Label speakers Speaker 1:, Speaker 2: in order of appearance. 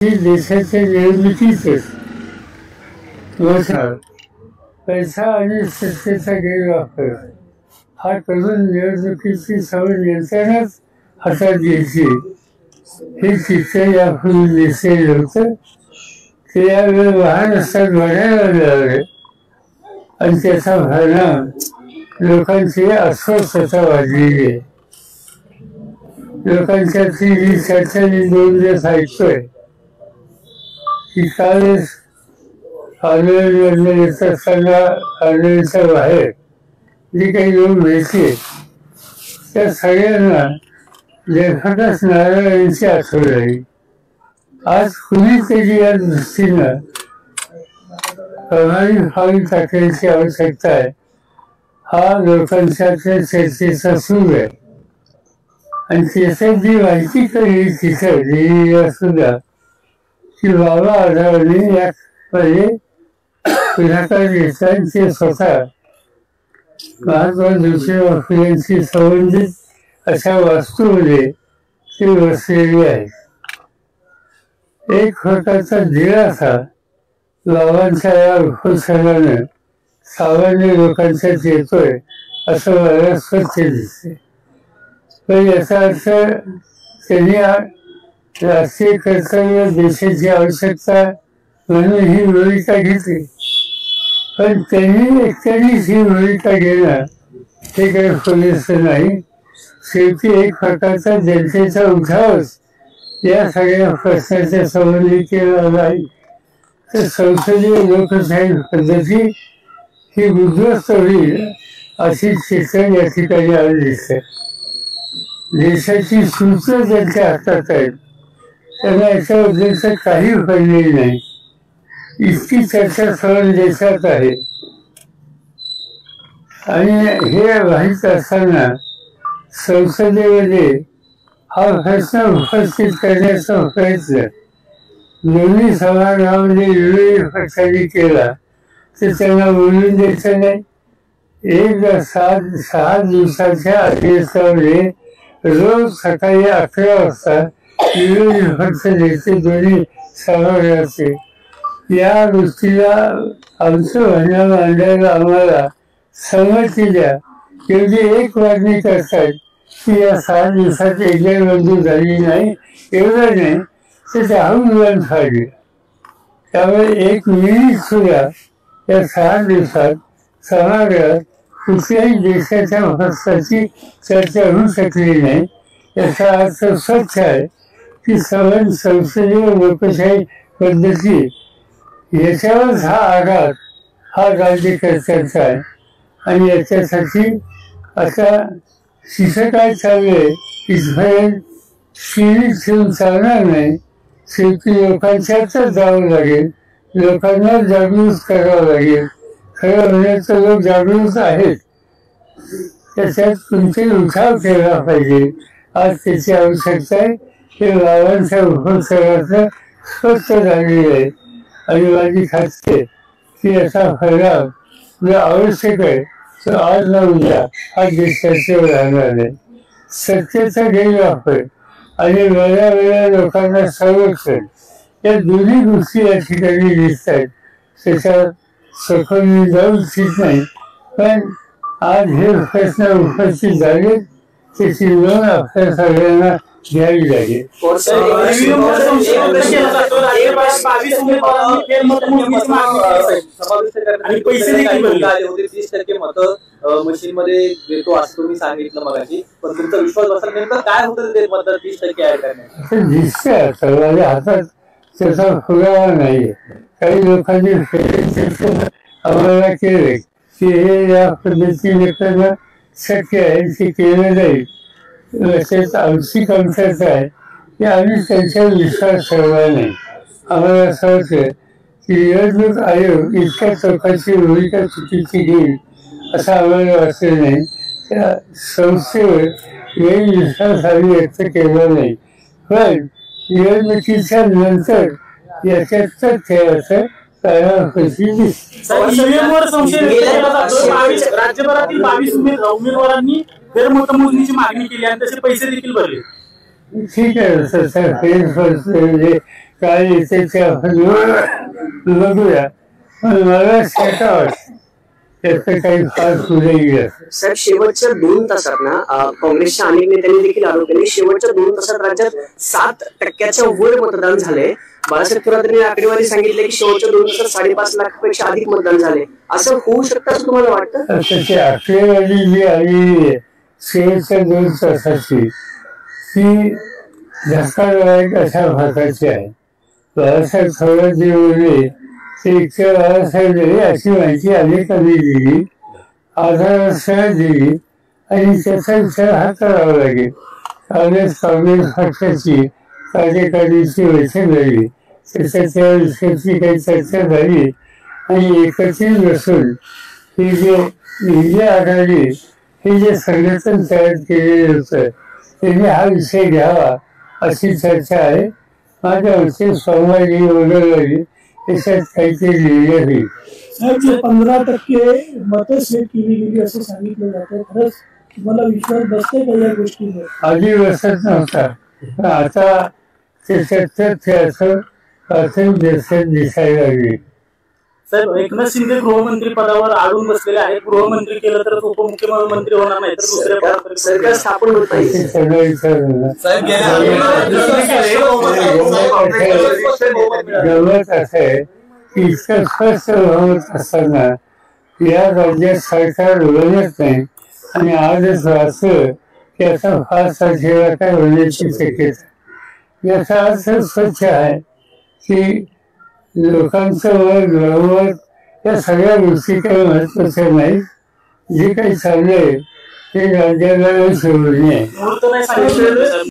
Speaker 1: देशाच्या निवडणुकीतच पैसा आणि सत्तेचा गैरवापर हा करून निवडणुकीची सवय यंत्रणाच हातात घ्यायची हे चित्र यापूर्वी दिसेल होतं. ते यावेळी वाहन असतात वाढायला लागले आणि त्याचा परिणाम लोकांची अस्वस्थता वाढलेली आहे. लोकांच्याची ही चर्चा मी 2 दिवस ऐकतोय की कालच आंदोलन येत असताना आंदोलनाच्या बाहेर जे काही लोक भेटले त्या सगळ्यांना लेखकच नारायणांची आठवण आली. आज कुणीतरी या दृष्टीनं प्रभावी पाऊल टाकण्याची आवश्यकता आहे हा लोकांच्या चर्चेचा सूर आहे. आणि त्याच्यात जी माहिती कळली तिथं लिहिलेली सुद्धा की बाबा आढळले यामध्ये पुढाकार घेतला ते स्वतः महात्मा ज्योतिबा फुलेंशी संबंधित अशा वास्तूमध्ये ते बसलेले आहेत. एक प्रकारचा दिलासा बाबांच्या या उपोषणानं सामान्य लोकांच्यात येतोय असं मला स्वच्छ दिसते. पण याचा अर्थ त्यांनी राष्ट्रीय कर्तव्य देशाची आवश्यकता म्हणून ही भूमिका घेतली. पण त्यांनी एकट्यानेच ही भूमिका घेणं हे काही पुरेसं नाही. शेवटी एक प्रकारचा जनतेचा उठावच या सगळ्या प्रश्नाच्या संबंधी केला नाही तर संसदीय लोकशाही पद्धती ही उद्ध्वस्त होईल अशी चित्र या ठिकाणी आली दिसते. देशाची सूत्र ज्यांच्या हातात आहेत त्यांना याच्याबद्दलचं काही पडलेली नाही. इतकी चर्चा सर्व देशात आहे आणि हे माहीत असताना संसदेमध्ये हा प्रश्न उपस्थित करण्याचा प्रयत्न दोन्ही सभागृहामध्ये विरोधी पक्षांनी केला तर त्यांना बोलून द्यायचं नाही. एक 6 दिवसाच्या अधिवेशनामध्ये रोज सकाळी 11 वाजता विरोधी पक्ष नेते दोन्ही सभागृहाचे या गोष्टीला आमचं म्हणणं मांडायला आम्हाला संमती द्या एवढी एक मागणी करतात की या 6 दिवसात एकही मंजूर झाली नाही. एवढं नाही तर ते आंदोलन फाडले. त्यामुळे 1 मिनिट सुद्धा या 6 दिवसात सभागृहात कुठल्याही देशाच्या प्रश्नाची चर्चा होऊ शकली नाही. याचा अर्थ स्वच्छ आहे की संसदीय लोकशाही पद्धती याच्यावरच हा आघात हा राज्यकर्त्यांचा आहे. आणि याच्यासाठी आता तिथं काय चालू आहे इथपर्यंत शिरी ठेवून चालणार नाही. शेवटी लोकांच्यातच जावं लागेल, लोकांना जागृत करावं लागेल. खरं म्हणजे लोक जागृत आहेत त्याच्यात तुमचे उठाव केला पाहिजे. आज त्याची आवश्यकता आहे. हे बाबांच्या उपोषणाचं स्पष्ट झालेलं आहे आणि माझी खात्री आहे की याचा परिणाम जो आवश्यक आहे तो आज न उद्या हा देशाचे राहणार नाही. सत्तेचा गैरवापर आणि वेळोवेळी लोकांना संरक्षण या दोन्ही गोष्टी या ठिकाणी दिसत आहेत. त्याच्यात सखोल जाऊ इच्छित नाही पण आज हे प्रश्न उपस्थित झाले त्याची नोंद आपल्या सगळ्यांना घ्यावी लागेल.
Speaker 2: मशीन मध्ये देतो असं तुम्ही सांगितलं मगाशी पण तुमचा विश्वास बसला नेमकं काय होतं ते मतदार 30% ऍड करण्यात
Speaker 1: दिसतंय. माझ्या हातात त्याचा पुरावा नाहीये. काही लोकांनी आम्हाला केले की हे या पद्धतीने करणं शक्य आहे ते केलं जाईल. तसेच आमची कमतरता आहे की आम्ही त्यांच्यावर विश्वास ठेवला नाही. आम्हाला असं वाटतं की निवडणूक आयोग इतक्या चौकाची भूमिका चुकीची घेईल असं आम्हाला वाटलं नाही. त्या संस्थेवर विश्वास आम्ही व्यक्त केला नाही. पण निवडणुकीच्या नंतर याच्यात तथ्याचं
Speaker 3: राज्यभरातील 22 उमेदवारांनी फेरमतमोजणीची मागणी केली आणि तसे पैसे देखील भरले.
Speaker 1: ठीक आहे. काय येते ते आपण बघूया. पण मला शंका वाटते त्याचं काही फार पुढे गेलं.
Speaker 4: साहेब, शेवटच्या 2 तासात ना काँग्रेसच्या अनेक नेत्यांनी देखील आरोप केले. शेवटच्या 2 तासात राज्यात 7% वर मतदान झाले. बाळासाहेब थोरात आकडेवारी सांगितले की शेवटच्या 2 तासात 5.5 लाखापेक्षा अधिक मतदान झाले. असं होऊ शकतं असं तुम्हाला वाटतं?
Speaker 1: त्याची आकडेवारी जी आलेली आहे शेवटच्या 2 तासाची ती धक्कादायक अशा भागाची आहे. बाळासाहेब थोरात जे बोलले ते इतक्या बाळासाहेब अशी माहिती अनेकांनी दिली, आधारासह दिली आणि त्याचा विचार हा करावा लागेल. काँग्रेस पक्षाची कार्यकारिणीची बैठक झाली, त्याच्यात त्या विषयाची काही चर्चा झाली आणि एकत्रित बसून ही जे इंडिया आघाडी हे जे संघटन तयार केलेलं होतं त्यांनी हा विषय घ्यावा अशी चर्चा आहे. माझ्या मते सोमवारी वगैरे त्याच्यात काहीतरी लिहिलं होईल.
Speaker 3: साहेब, जे 15% मतं सेट केली गेली असं सांगितलं जातं, खरंच तुम्हाला विश्वास बसते का या गोष्टीवर?
Speaker 1: आधी बसत नव्हता, पण आता त्याच्यात तथ्य असं प्राथमिक दर्शन दिसायला लागले.
Speaker 3: साहेब, एकनाथ शिंदे गृहमंत्री पदावर अडून बसलेले आहेत. गृहमंत्री केलं तर उपमुख्यमंत्री होणार नाही तर दुसऱ्या
Speaker 4: सरकार स्थापन होत नाही.
Speaker 1: ते सगळं विचारलं गमत असं आहे की इतकं स्पष्ट बहुमत असताना या राज्यात सरकार बनत नाही आणि आजच वाचलं की आता फारसा जेव्हा काय होण्याची शक्यता. याचा अर्थ स्वच्छ आहे की लोकांचं वर्ग बहुमत या सगळ्या गोष्टी काही महत्वाच्या नाही. जे काही चाललंय ते राज्याला सोडून आहे.